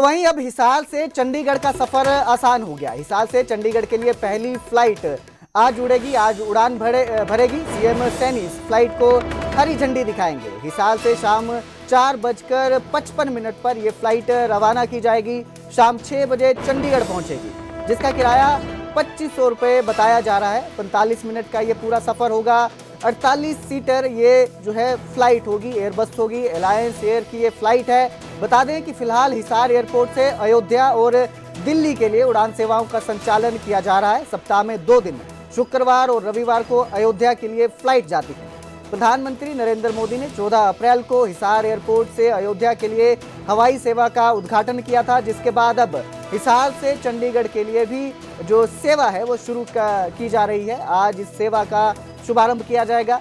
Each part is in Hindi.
वहीं अब हिसार से चंडीगढ़ का सफर आसान हो गया। हिसार से चंडीगढ़ के लिए पहली फ्लाइट आज उड़ेगी। आज उड़ान भरेगी। सीएम सैनी इस फ्लाइट को हरी झंडी दिखाएंगे। हिसार से शाम 4:55 पर यह फ्लाइट रवाना की जाएगी। शाम 6 बजे चंडीगढ़ पहुंचेगी, जिसका किराया 2500 रुपये बताया जा रहा है। 45 मिनट का ये पूरा सफर होगा। 48 सीटर ये जो है फ्लाइट होगी, एयरबस होगी, अलायंस एयर की ये फ्लाइट है। बता दें कि फिलहाल हिसार एयरपोर्ट से अयोध्या और दिल्ली के लिए उड़ान सेवाओं का संचालन किया जा रहा है। सप्ताह में 2 दिन, शुक्रवार और रविवार को अयोध्या के लिए फ्लाइट जाती है। प्रधानमंत्री नरेंद्र मोदी ने 14 अप्रैल को हिसार एयरपोर्ट से अयोध्या के लिए हवाई सेवा का उद्घाटन किया था, जिसके बाद अब हिसार से चंडीगढ़ के लिए भी जो सेवा है वो शुरू की जा रही है। आज इस सेवा का शुभारंभ किया जाएगा।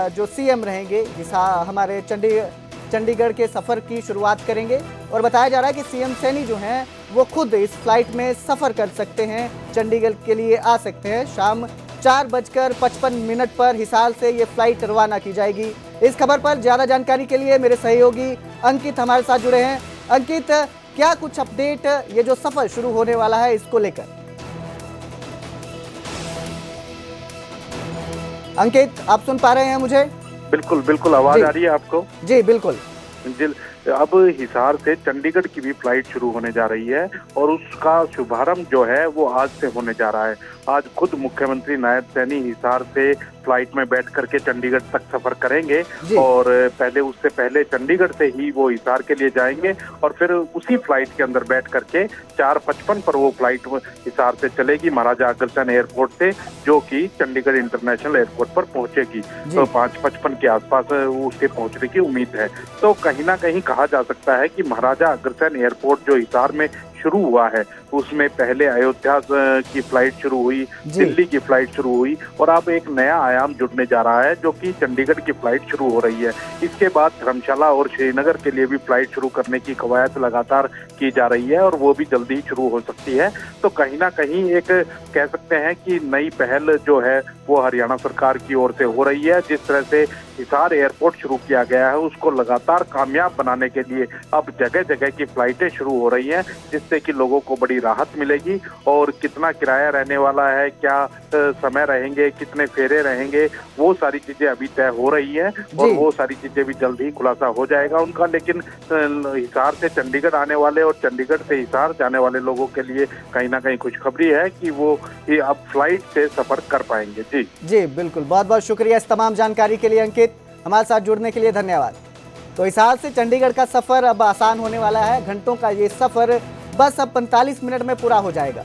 जो सीएम रहेंगे हमारे चंडीगढ़ के सफ़र की शुरुआत करेंगे और बताया जा रहा है कि सीएम सैनी जो हैं वो खुद इस फ्लाइट में सफ़र कर सकते हैं, चंडीगढ़ के लिए आ सकते हैं। शाम 4:55 पर हिसार से ये फ्लाइट रवाना की जाएगी। इस खबर पर ज़्यादा जानकारी के लिए मेरे सहयोगी अंकित हमारे साथ जुड़े हैं। अंकित, क्या कुछ अपडेट ये जो सफ़र शुरू होने वाला है इसको लेकर? अंकित, आप सुन पा रहे हैं मुझे? बिल्कुल बिल्कुल, आवाज आ रही है आपको? जी बिल्कुल। अब हिसार से चंडीगढ़ की भी फ्लाइट शुरू होने जा रही है और उसका शुभारंभ जो है वो आज से होने जा रहा है। आज खुद मुख्यमंत्री नायब सैनी हिसार से फ्लाइट में बैठ करके चंडीगढ़ तक सफर करेंगे और उससे पहले चंडीगढ़ से ही वो हिसार के लिए जाएंगे और फिर उसी फ्लाइट के अंदर बैठ करके 4:55 पर वो फ्लाइट हिसार से चलेगी महाराजा अग्रसेन एयरपोर्ट से, जो कि चंडीगढ़ इंटरनेशनल एयरपोर्ट पर पहुंचेगी। तो 5:55 के आसपास उसके पहुंचने की उम्मीद है। तो कहीं ना कहीं कहा जा सकता है कि महाराजा अग्रसेन एयरपोर्ट जो हिसार में शुरू हुआ है उसमें पहले अयोध्या की फ्लाइट शुरू हुई, दिल्ली की फ्लाइट शुरू हुई और अब एक नया आयाम जुड़ने जा रहा है जो कि चंडीगढ़ की फ्लाइट शुरू हो रही है। इसके बाद धर्मशाला और श्रीनगर के लिए भी फ्लाइट शुरू करने की कवायद लगातार की जा रही है और वो भी जल्दी ही शुरू हो सकती है। तो कहीं ना कहीं एक कह सकते हैं कि नई पहल जो है वो हरियाणा सरकार की ओर से हो रही है। जिस तरह से हिसार एयरपोर्ट शुरू किया गया है उसको लगातार कामयाब बनाने के लिए अब जगह जगह की फ्लाइटें शुरू हो रही हैं, जिससे कि लोगों को बड़ी राहत मिलेगी। और कितना किराया रहने वाला है, क्या समय रहेंगे, कितने फेरे रहेंगे, वो सारी चीजें अभी तय हो रही हैं और वो सारी चीजें भी जल्द ही खुलासा हो जाएगा उनका। लेकिन हिसार से चंडीगढ़ आने वाले और चंडीगढ़ से हिसार जाने वाले लोगों के लिए कहीं ना कहीं खुशखबरी है कि वो अब फ्लाइट से सफर कर पाएंगे। जी बिल्कुल, बहुत बहुत शुक्रिया इस तमाम जानकारी के लिए अंकित, हमारे साथ जुड़ने के लिए धन्यवाद। तो हिसार से चंडीगढ़ का सफर अब आसान होने वाला है। घंटों का ये सफर बस अब 45 मिनट में पूरा हो जाएगा।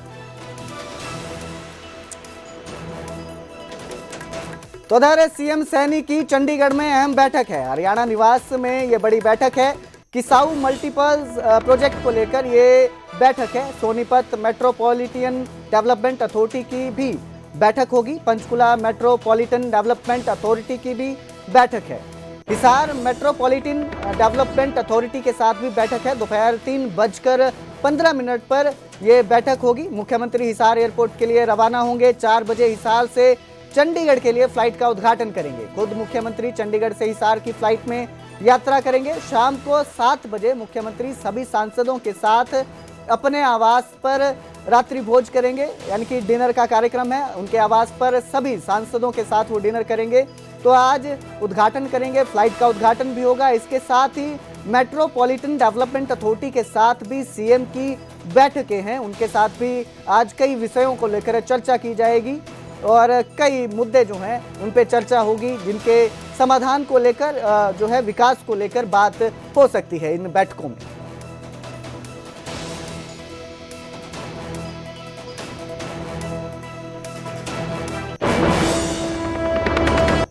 तो उधर सीएम सैनी की चंडीगढ़ में अहम बैठक है। हरियाणा निवास में ये बड़ी बैठक है। किसाऊ मल्टीपल प्रोजेक्ट को लेकर ये बैठक है। सोनीपत मेट्रोपॉलिटन डेवलपमेंट अथॉरिटी की भी बैठक होगी। पंचकुला मेट्रोपॉलिटन डेवलपमेंट अथॉरिटी की भी बैठक है। हिसार मेट्रोपॉलिटन डेवलपमेंट अथॉरिटी के साथ भी बैठक है। दोपहर 3:15 पर यह बैठक होगी। मुख्यमंत्री हिसार एयरपोर्ट के लिए रवाना होंगे। 4 बजे हिसार से चंडीगढ़ के लिए फ्लाइट का उद्घाटन करेंगे। खुद मुख्यमंत्री चंडीगढ़ से हिसार की फ्लाइट में यात्रा करेंगे। शाम को 7 बजे मुख्यमंत्री सभी सांसदों के साथ अपने आवास पर रात्रि भोज करेंगे, यानी कि डिनर का कार्यक्रम है। उनके आवास पर सभी सांसदों के साथ वो डिनर करेंगे। तो आज उद्घाटन करेंगे, फ्लाइट का उद्घाटन भी होगा। इसके साथ ही मेट्रोपॉलिटन डेवलपमेंट अथॉरिटी के साथ भी सीएम की बैठकें हैं। उनके साथ भी आज कई विषयों को लेकर चर्चा की जाएगी और कई मुद्दे जो हैं उन पे चर्चा होगी, जिनके समाधान को लेकर जो है विकास को लेकर बात हो सकती है इन बैठकों में।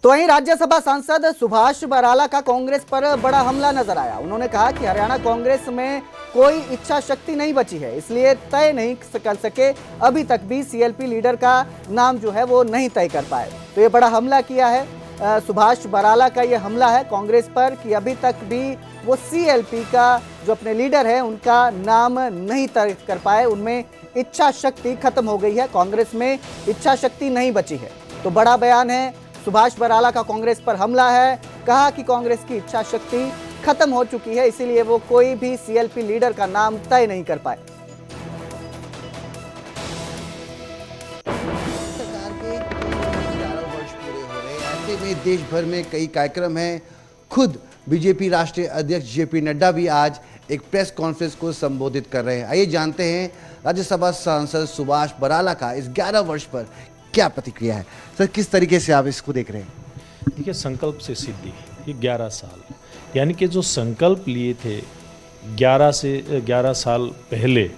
तो वहीं राज्यसभा सांसद सुभाष बराला का कांग्रेस पर बड़ा हमला नजर आया। उन्होंने कहा कि हरियाणा कांग्रेस में कोई इच्छा शक्ति नहीं बची है, इसलिए तय नहीं कर सके। अभी तक भी सीएलपी लीडर का नाम जो है वो नहीं तय कर पाए। तो ये बड़ा हमला किया है सुभाष बराला का। ये हमला है कांग्रेस पर कि अभी तक भी वो सीएलपी का जो अपने लीडर है उनका नाम नहीं तय कर पाए। उनमें इच्छा शक्ति खत्म हो गई है, कांग्रेस में इच्छा शक्ति नहीं बची है। तो बड़ा बयान है सुभाष बराला का कांग्रेस पर हमला है। कहा कि कांग्रेस की इच्छा शक्ति खत्म हो चुकी है, इसीलिए वो कोई भी सीएलपी लीडर का नाम तय नहीं कर पाए। सरकार के 11 वर्ष पूरे हो रहे हैं, ऐसे में देश भर में कई कार्यक्रम हैं। खुद बीजेपी राष्ट्रीय अध्यक्ष जेपी नड्डा भी आज एक प्रेस कॉन्फ्रेंस को संबोधित कर रहे हैं। आइए जानते हैं राज्यसभा सांसद सुभाष बराला का इस 11 वर्ष पर क्या प्रतिक्रिया है। सर, किस तरीके से आप इसको देख रहे हैं? देखिए, संकल्प से सिद्धि, ये 11 साल, यानी कि जो संकल्प लिए थे 11 साल पहले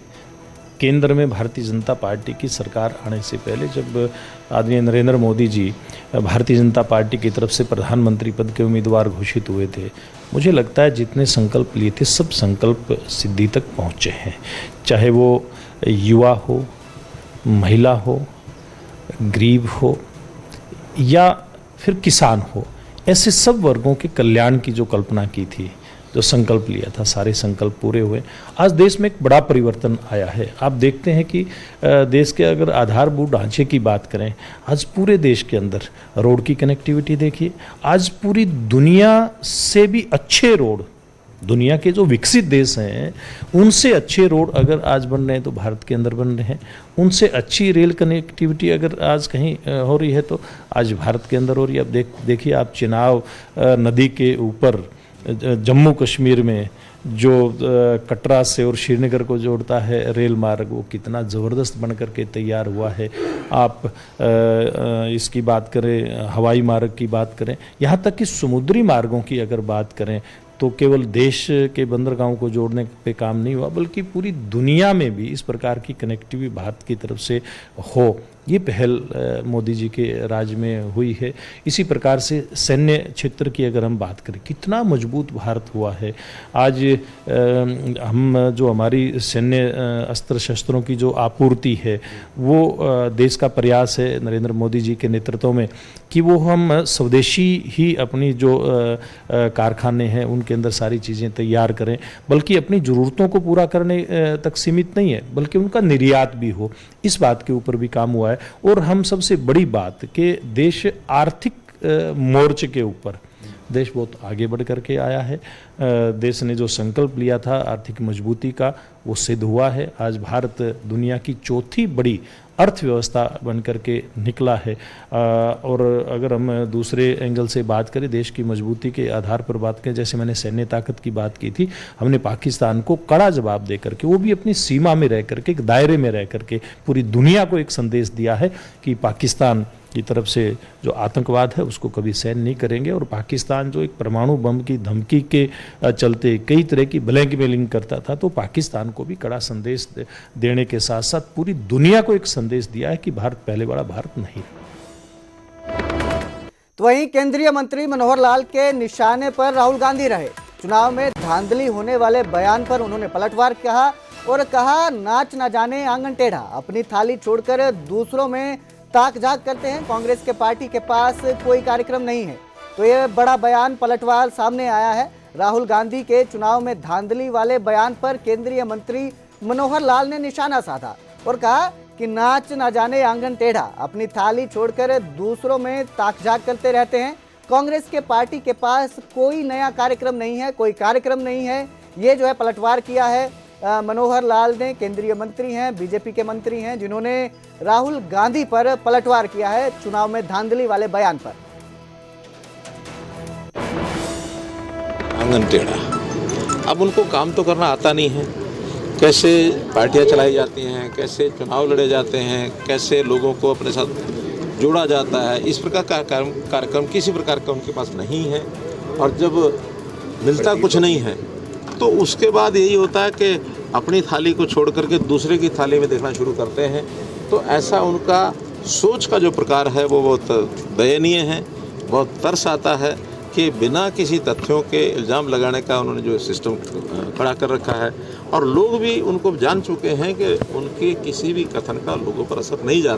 केंद्र में भारतीय जनता पार्टी की सरकार आने से पहले, जब आदरणीय नरेंद्र मोदी जी भारतीय जनता पार्टी की तरफ से प्रधानमंत्री पद के उम्मीदवार घोषित हुए थे, मुझे लगता है जितने संकल्प लिए थे सब संकल्प सिद्धि तक पहुँचे हैं। चाहे वो युवा हो, महिला हो, गरीब हो या फिर किसान हो, ऐसे सब वर्गों के कल्याण की जो कल्पना की थी, जो संकल्प लिया था, सारे संकल्प पूरे हुए। आज देश में एक बड़ा परिवर्तन आया है। आप देखते हैं कि देश के अगर आधारभूत ढांचे की बात करें, आज पूरे देश के अंदर रोड की कनेक्टिविटी देखिए, आज पूरी दुनिया से भी अच्छे रोड, दुनिया के जो विकसित देश हैं उनसे अच्छे रोड अगर आज बन रहे हैं तो भारत के अंदर बन रहे हैं। उनसे अच्छी रेल कनेक्टिविटी अगर आज कहीं हो रही है तो आज भारत के अंदर हो रही है। अब देखिए आप, चिनाब नदी के ऊपर जम्मू कश्मीर में जो कटरा से और श्रीनगर को जोड़ता है रेल मार्ग, वो कितना ज़बरदस्त बन करके तैयार हुआ है। आप इसकी बात करें, हवाई मार्ग की बात करें, यहाँ तक कि समुद्री मार्गों की अगर बात करें तो केवल देश के बंदरगाहों को जोड़ने पे काम नहीं हुआ, बल्कि पूरी दुनिया में भी इस प्रकार की कनेक्टिविटी भारत की तरफ से हो, ये पहल मोदी जी के राज में हुई है। इसी प्रकार से सैन्य क्षेत्र की अगर हम बात करें, कितना मजबूत भारत हुआ है। आज हम जो हमारी सैन्य अस्त्र शस्त्रों की जो आपूर्ति है, वो देश का प्रयास है नरेंद्र मोदी जी के नेतृत्व में कि वो हम स्वदेशी ही अपनी जो कारखाने हैं उनके अंदर सारी चीज़ें तैयार करें, बल्कि अपनी ज़रूरतों को पूरा करने तक सीमित नहीं है, बल्कि उनका निर्यात भी हो। इस बात के ऊपर भी काम हुआ है। और हम सबसे बड़ी बात कि देश आर्थिक मोर्चे के ऊपर देश बहुत आगे बढ़ करके आया है। देश ने जो संकल्प लिया था आर्थिक मजबूती का, वो सिद्ध हुआ है। आज भारत दुनिया की चौथी बड़ी अर्थव्यवस्था बन करके निकला है। और अगर हम दूसरे एंगल से बात करें, देश की मजबूती के आधार पर बात करें, जैसे मैंने सैन्य ताकत की बात की थी, हमने पाकिस्तान को कड़ा जवाब दे करके, वो भी अपनी सीमा में रह करके, एक दायरे में रह करके पूरी दुनिया को एक संदेश दिया है कि पाकिस्तान की तरफ से जो आतंकवाद है उसको कभी सहन नहीं करेंगे। और पाकिस्तान जो एक परमाणु बम की धमकी के चलते कई तरह की ब्लैकमेलिंग करता था, तो पाकिस्तान को भी कड़ा संदेश देने के साथ साथ पूरी दुनिया को एक संदेश दिया है कि भारत पहले वाला भारत नहीं। तो वहीं केंद्रीय मंत्री मनोहर लाल के निशाने पर राहुल गांधी रहे। चुनाव में धांधली होने वाले बयान पर उन्होंने पलटवार कहा और कहा, नाच ना जाने आंगन टेढ़ा, अपनी थाली छोड़कर दूसरों में ताक झाक करते हैं। कांग्रेस के पार्टी के पास कोई कार्यक्रम नहीं है। तो ये बड़ा बयान पलटवार सामने आया है। राहुल गांधी के चुनाव में धांधली वाले बयान पर केंद्रीय मंत्री मनोहर लाल ने निशाना साधा और कहा कि नाच ना जाने आंगन टेढ़ा, अपनी थाली छोड़कर दूसरों में ताक झाक करते रहते हैं। कांग्रेस के पार्टी के पास कोई नया कार्यक्रम नहीं है, कोई कार्यक्रम नहीं है। ये जो है पलटवार किया है मनोहर लाल ने। केंद्रीय मंत्री हैं, बीजेपी के मंत्री हैं, जिन्होंने राहुल गांधी पर पलटवार किया है चुनाव में धांधली वाले बयान पर। आंगन टेढ़ा, अब उनको काम तो करना आता नहीं है। कैसे पार्टियां चलाई जाती हैं, कैसे चुनाव लड़े जाते हैं, कैसे लोगों को अपने साथ जोड़ा जाता है, इस प्रकार का कार्यक्रम किसी प्रकार का उनके पास नहीं है। और जब मिलता कुछ नहीं है तो उसके बाद यही होता है कि अपनी थाली को छोड़ करके दूसरे की थाली में देखना शुरू करते हैं। तो ऐसा उनका सोच का जो प्रकार है वो बहुत दयनीय है। बहुत तरस आता है कि बिना किसी तथ्यों के इल्ज़ाम लगाने का उन्होंने जो सिस्टम खड़ा कर रखा है, और लोग भी उनको जान चुके हैं कि उनके किसी भी कथन का लोगों पर असर नहीं जाता।